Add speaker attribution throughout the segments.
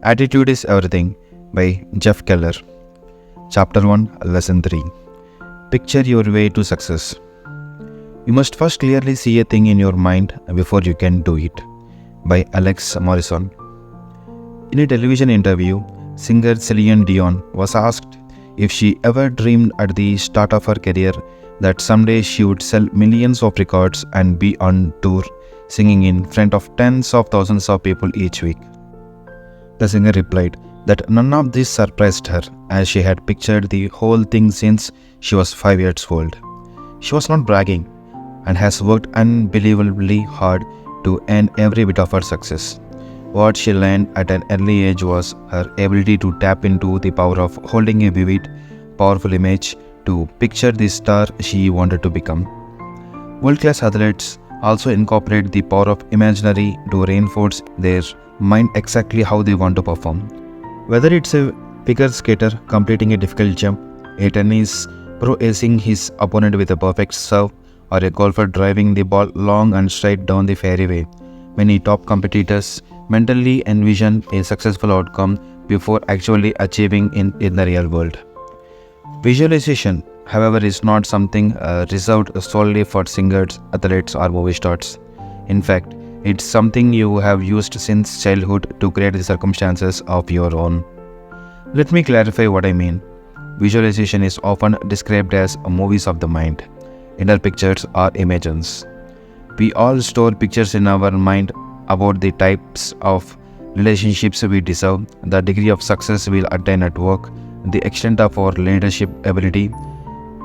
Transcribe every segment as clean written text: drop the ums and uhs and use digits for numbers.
Speaker 1: Attitude is Everything by Jeff Keller. Chapter 1, Lesson 3. Picture your way to success. You must first clearly see a thing in your mind before you can do it. By Alex Morrison. In a television interview, singer Celine Dion was asked if she ever dreamed at the start of her career that someday she would sell millions of records and be on tour singing in front of tens of thousands of people each week. The singer replied that none of this surprised her, as she had pictured the whole thing since she was 5 years old. She was not bragging and has worked unbelievably hard to earn every bit of her success. What she learned at an early age was her ability to tap into the power of holding a vivid, powerful image to picture the star she wanted to become. World-class athletes also incorporate the power of imaginary to reinforce their mind exactly how they want to perform. Whether it's a figure skater completing a difficult jump, a tennis pro acing his opponent with a perfect serve, or a golfer driving the ball long and straight down the fairway, many top competitors mentally envision a successful outcome before actually achieving in the real world. Visualization, however, is not something reserved solely for singers, athletes, or movie stars. In fact, it's something you have used since childhood to create the circumstances of your own. Let me clarify what I mean. Visualization is often described as movies of the mind, inner pictures or images. We all store pictures in our mind about the types of relationships we deserve, the degree of success we'll attain at work, the extent of our leadership ability,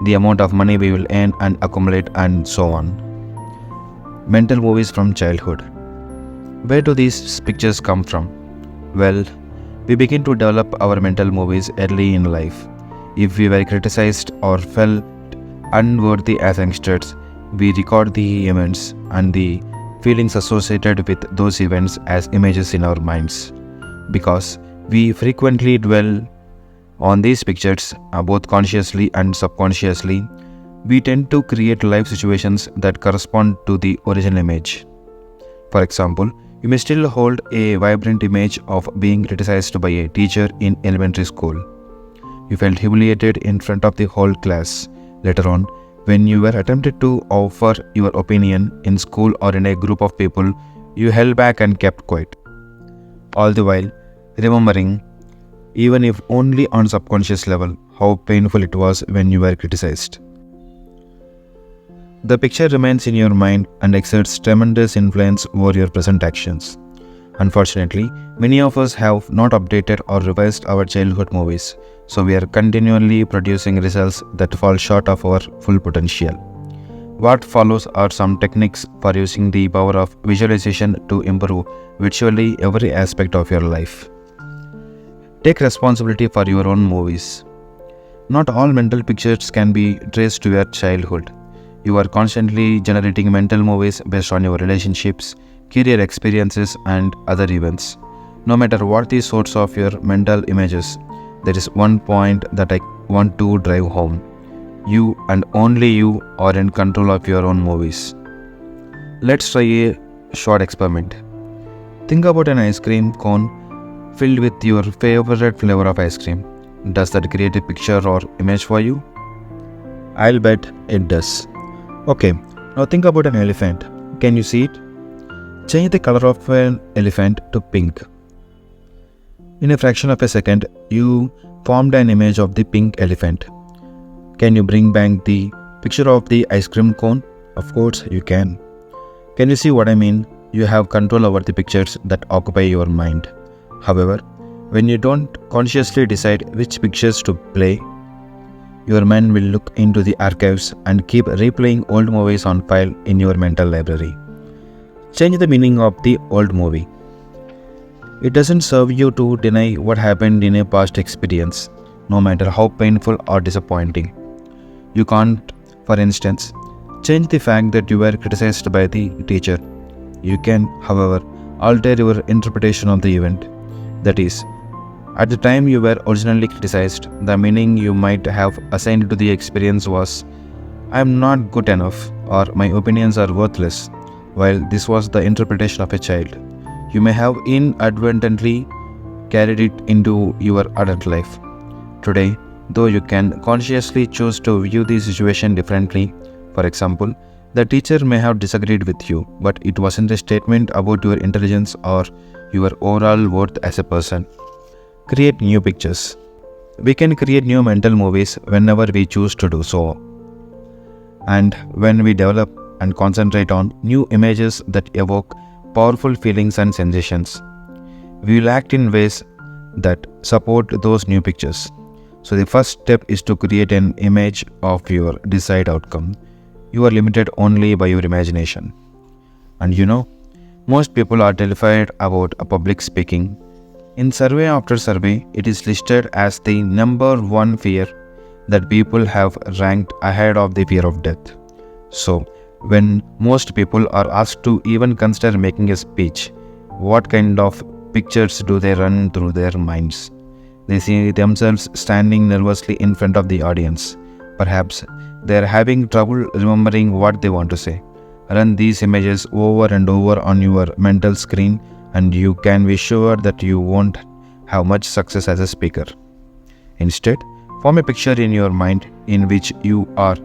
Speaker 1: the amount of money we will earn and accumulate, and so on. Mental movies from childhood. Where do these pictures come from? Well, we begin to develop our mental movies early in life. If we were criticized or felt unworthy as youngsters, we record the events and the feelings associated with those events as images in our minds. Because we frequently dwell on these pictures, both consciously and subconsciously, we tend to create life situations that correspond to the original image. For example, you may still hold a vibrant image of being criticized by a teacher in elementary school. You felt humiliated in front of the whole class. Later on, when you were attempted to offer your opinion in school or in a group of people, you held back and kept quiet. All the while, remembering, even if only on subconscious level, how painful it was when you were criticized. The picture remains in your mind and exerts tremendous influence over your present actions. Unfortunately, many of us have not updated or revised our childhood movies, so we are continually producing results that fall short of our full potential. What follows are some techniques for using the power of visualization to improve virtually every aspect of your life. Take responsibility for your own movies. Not all mental pictures can be traced to your childhood. You are constantly generating mental movies based on your relationships, career experiences, and other events. No matter what the source of your mental images, there is one point that I want to drive home. You and only you are in control of your own movies. Let's try a short experiment. Think about an ice cream cone filled with your favorite flavor of ice cream. Does that create a picture or image for you? I'll bet it does. Okay, now think about an elephant. Can you see it? Change the color of an elephant to pink. In a fraction of a second, you formed an image of the pink elephant. Can you bring back the picture of the ice cream cone? Of course you can. Can you see what I mean? You have control over the pictures that occupy your mind. However, when you don't consciously decide which pictures to play, your mind will look into the archives and keep replaying old movies on file in your mental library. Change the meaning of the old movie. It doesn't serve you to deny what happened in a past experience, no matter how painful or disappointing. You can't, for instance, change the fact that you were criticized by the teacher. You can, however, alter your interpretation of the event. That is, at the time you were originally criticized, the meaning you might have assigned to the experience was, I am not good enough, or my opinions are worthless, while this was the interpretation of a child. You may have inadvertently carried it into your adult life. Today, though, you can consciously choose to view the situation differently. For example, the teacher may have disagreed with you, but it wasn't a statement about your intelligence or your overall worth as a person. Create new pictures. We can create new mental movies whenever we choose to do so. And when we develop and concentrate on new images that evoke powerful feelings and sensations, we will act in ways that support those new pictures. So the first step is to create an image of your desired outcome. You are limited only by your imagination. And most people are terrified about public speaking. In survey after survey, it is listed as the number one fear that people have, ranked ahead of the fear of death. So, when most people are asked to even consider making a speech, what kind of pictures do they run through their minds? They see themselves standing nervously in front of the audience. Perhaps they are having trouble remembering what they want to say. Run these images over and over on your mental screen, and you can be sure that you won't have much success as a speaker. Instead, form a picture in your mind in which you are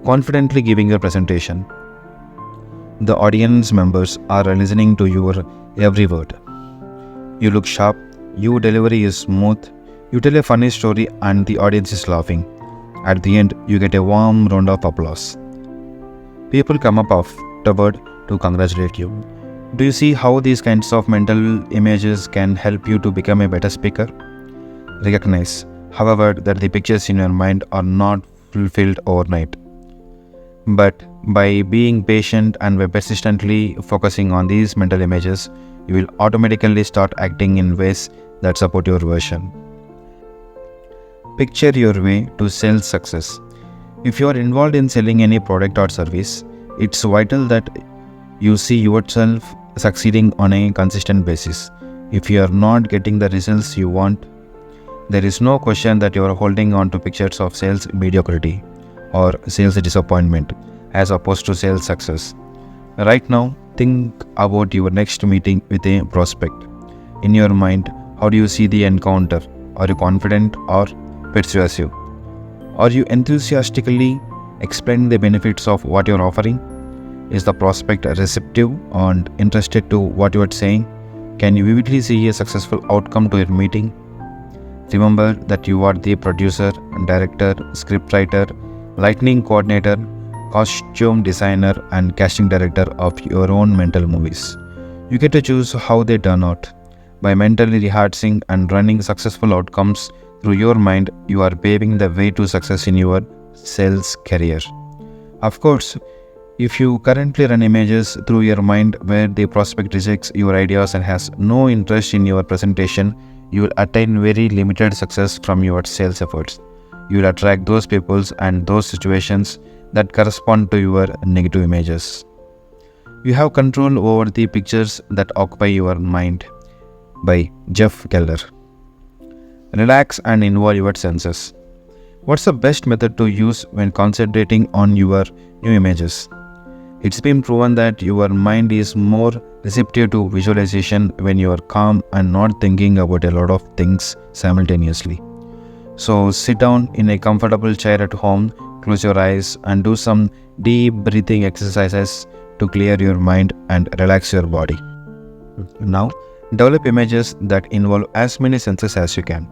Speaker 1: confidently giving your presentation. The audience members are listening to your every word. You look sharp, your delivery is smooth, you tell a funny story and the audience is laughing. At the end, you get a warm round of applause. People come up afterward to congratulate you. Do you see how these kinds of mental images can help you to become a better speaker? Recognize, however, that the pictures in your mind are not fulfilled overnight. But by being patient and by persistently focusing on these mental images, you will automatically start acting in ways that support your vision. Picture your way to sales success. If you are involved in selling any product or service, it's vital that you see yourself succeeding on a consistent basis. If you are not getting the results you want, there is no question that you are holding on to pictures of sales mediocrity or sales disappointment as opposed to sales success. Right now, think about your next meeting with a prospect. In your mind, how do you see the encounter? Are you confident or persuasive? Are you enthusiastically explaining the benefits of what you are offering? Is the prospect receptive and interested to what you are saying? Can you vividly see a successful outcome to your meeting? Remember that you are the producer, director, scriptwriter, lighting coordinator, costume designer, and casting director of your own mental movies. You get to choose how they turn out. By mentally rehearsing and running successful outcomes through your mind, you are paving the way to success in your sales career. Of course, if you currently run images through your mind where the prospect rejects your ideas and has no interest in your presentation, you will attain very limited success from your sales efforts. You will attract those people and those situations that correspond to your negative images. You have control over the pictures that occupy your mind. By Jeff Keller. Relax and involve your senses. What's the best method to use when concentrating on your new images? It's been proven that your mind is more receptive to visualization when you are calm and not thinking about a lot of things simultaneously. So sit down in a comfortable chair at home, close your eyes and do some deep breathing exercises to clear your mind and relax your body. Now, develop images that involve as many senses as you can.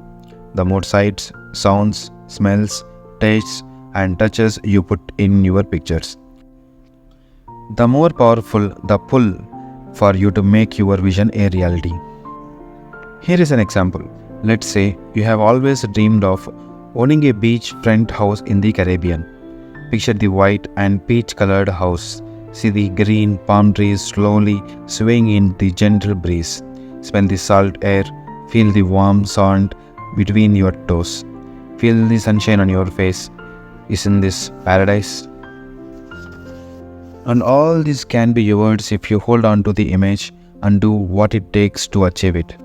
Speaker 1: The more sights, sounds, smells, tastes and touches you put in your pictures, the more powerful the pull for you to make your vision a reality. Here is an example. Let's say you have always dreamed of owning a beachfront house in the Caribbean. Picture the white and peach-colored house. See the green palm trees slowly swaying in the gentle breeze. Smell the salt air. Feel the warm sand between your toes. Feel the sunshine on your face. Isn't this paradise? And all this can be yours if you hold on to the image and do what it takes to achieve it.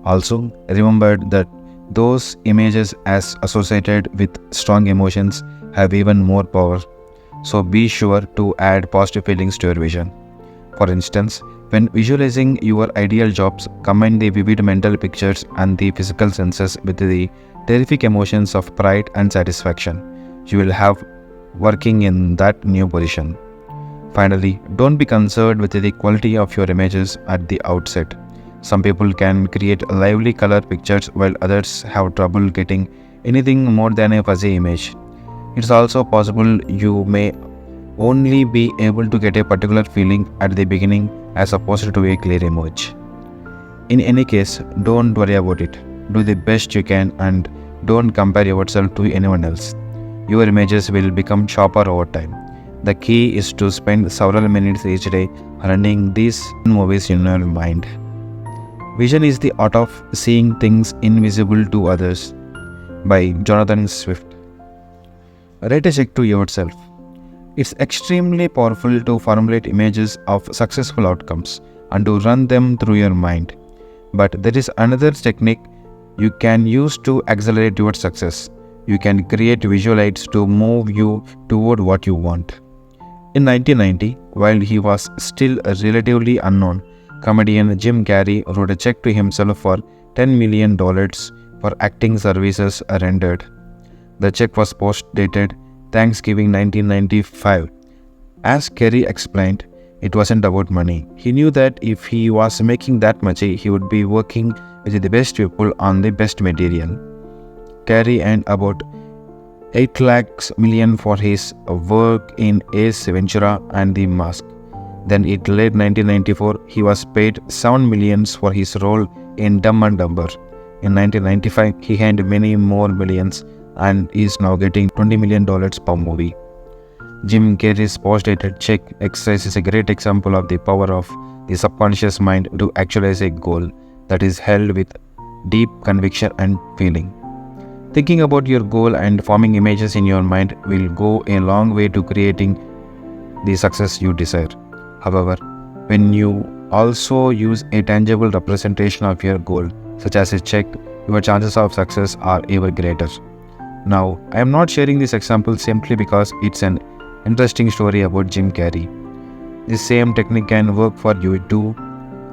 Speaker 1: Also, remember that those images as associated with strong emotions have even more power. So be sure to add positive feelings to your vision. For instance, When visualizing your ideal jobs, combine the vivid mental pictures and the physical senses with the terrific emotions of pride and satisfaction you will have working in that new position. Finally, don't be concerned with the quality of your images at the outset. Some people can create lively color pictures while others have trouble getting anything more than a fuzzy image. It's also possible you may only be able to get a particular feeling at the beginning as opposed to a clear image. In any case, don't worry about it. Do the best you can and don't compare yourself to anyone else. Your images will become sharper over time. The key is to spend several minutes each day running these movies in your mind. Vision is the art of seeing things invisible to others by Jonathan Swift. Write a check to yourself. It's extremely powerful to formulate images of successful outcomes and to run them through your mind. But there is another technique you can use to accelerate your success. You can create visual aids to move you toward what you want. In 1990, while he was still relatively unknown, comedian Jim Carrey wrote a check to himself for $10 million for acting services rendered. The check was post-dated Thanksgiving 1995. As Carrey explained, it wasn't about money. He knew that if he was making that much, he would be working with the best people on the best material. Carrey earned about 8 lakhs million for his work in Ace Ventura and The Mask. Then in late 1994, he was paid $7 million for his role in Dumb and Dumber. In 1995, he earned many more millions and is now getting $20 million per movie. Jim Carrey's post-dated check exercise is a great example of the power of the subconscious mind to actualize a goal that is held with deep conviction and feeling. Thinking about your goal and forming images in your mind will go a long way to creating the success you desire. However, when you also use a tangible representation of your goal, such as a check, your chances of success are even greater. Now, I am not sharing this example simply because it's an interesting story about Jim Carrey. This same technique can work for you too.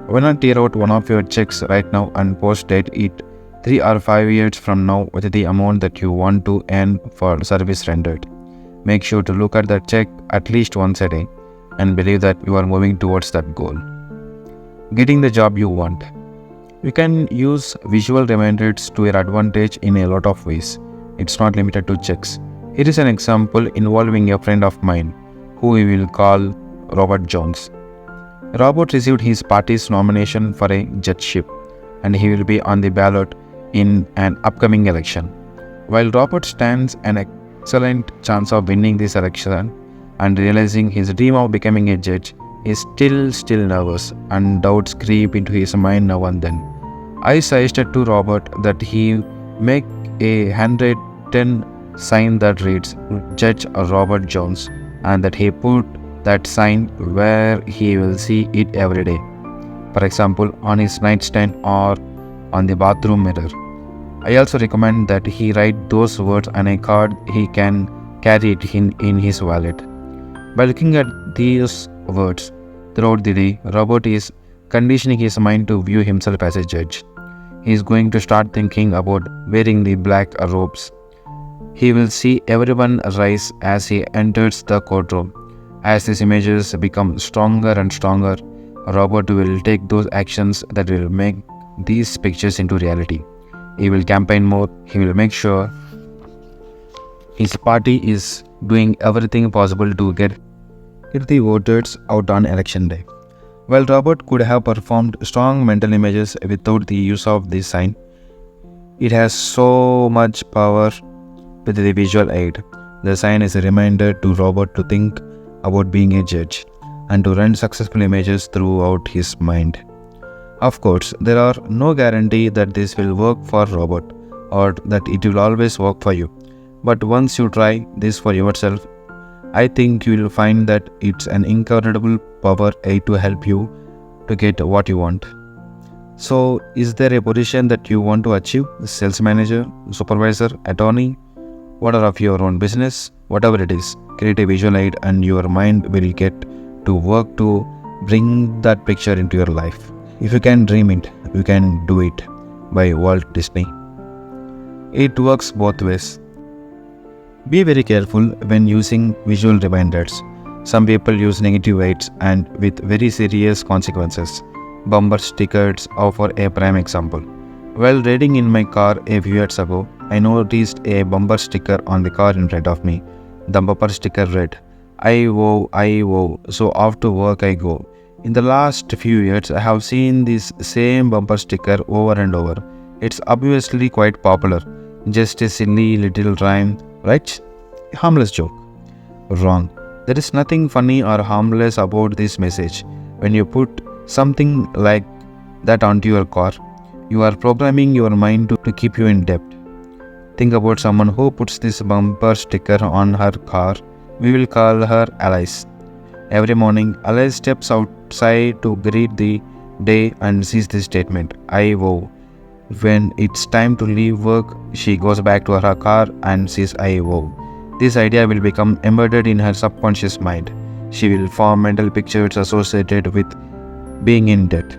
Speaker 1: Why not tear out one of your checks right now and post-date it 3 or 5 years from now with the amount that you want to earn for service rendered. Make sure to look at the check at least once a day and believe that you are moving towards that goal. Getting the job you want. You can use visual reminders to your advantage in a lot of ways. It's not limited to checks. Here is an example involving a friend of mine, who we will call Robert Jones. Robert received his party's nomination for a judgeship, and he will be on the ballot in an upcoming election. While Robert stands an excellent chance of winning this election and realizing his dream of becoming a judge, he is still nervous and doubts creep into his mind now and then. I suggested to Robert that he make a handwritten sign that reads Judge Robert Jones, and that he put that sign where he will see it every day. For example, on his nightstand or on the bathroom mirror. I also recommend that he write those words on a card he can carry it in his wallet. By looking at these words throughout the day, Robert is conditioning his mind to view himself as a judge. He is going to start thinking about wearing the black robes. He will see everyone rise as he enters the courtroom. As these images become stronger and stronger, Robert will take those actions that will make these pictures into reality. He will campaign more. He will make sure his party is doing everything possible to get the voters out on election day. While Robert could have performed strong mental images without the use of this sign, it has so much power with the visual aid. The sign is a reminder to Robert to think about being a judge and to run successful images throughout his mind. Of course, there are no guarantee that this will work for Robert or that it will always work for you. But once you try this for yourself, I think you will find that it's an incredible power aid to help you to get what you want. So, is there a position that you want to achieve? Sales manager, supervisor, attorney, owner of your own business, whatever it is, create a visual aid and your mind will get to work to bring that picture into your life. If you can dream it, you can do it, by Walt Disney. It works both ways. Be very careful when using visual reminders. Some people use negative weights and with very serious consequences. Bumper stickers offer a prime example. While riding in my car a few years ago, I noticed a bumper sticker on the car in front of me. The bumper sticker read, I vow, so off to work I go. In the last few years, I have seen this same bumper sticker over and over. It's obviously quite popular. Just a silly little rhyme, right? Harmless joke. Wrong. There is nothing funny or harmless about this message. When you put something like that onto your car, you are programming your mind to keep you in debt. Think about someone who puts this bumper sticker on her car. We will call her Alice. Every morning, Alice steps outside to greet the day and sees this statement, I vow. When it's time to leave work, she goes back to her car and says, I vow. This idea will become embedded in her subconscious mind. She will form mental pictures associated with being in debt.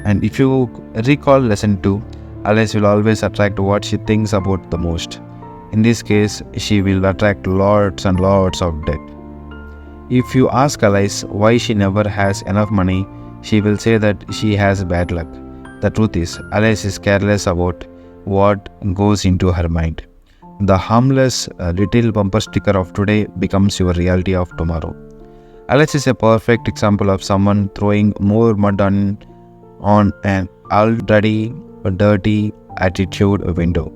Speaker 1: And if you recall lesson 2, Alice will always attract what she thinks about the most. In this case, she will attract lots and lots of debt. If you ask Alice why she never has enough money, she will say that she has bad luck. The truth is, Alice is careless about what goes into her mind. The harmless little bumper sticker of today becomes your reality of tomorrow. Alice is a perfect example of someone throwing more mud on an already dirty attitude window.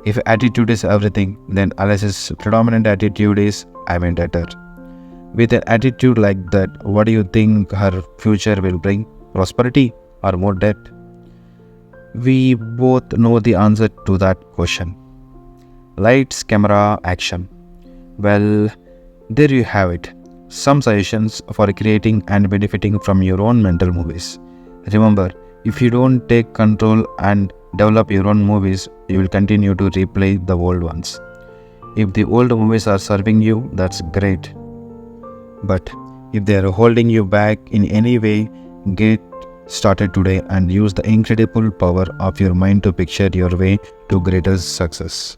Speaker 1: If attitude is everything, then Alice's predominant attitude is I'm a debtor. With an attitude like that, what do you think her future will bring? Prosperity or more debt? We both know the answer to that question. Lights, camera, action. Well, there you have it. Some suggestions for creating and benefiting from your own mental movies. Remember, if you don't take control and develop your own movies, you will continue to replay the old ones. If the old movies are serving you, that's great. But if they are holding you back in any way, get started today and use the incredible power of your mind to picture your way to greater success.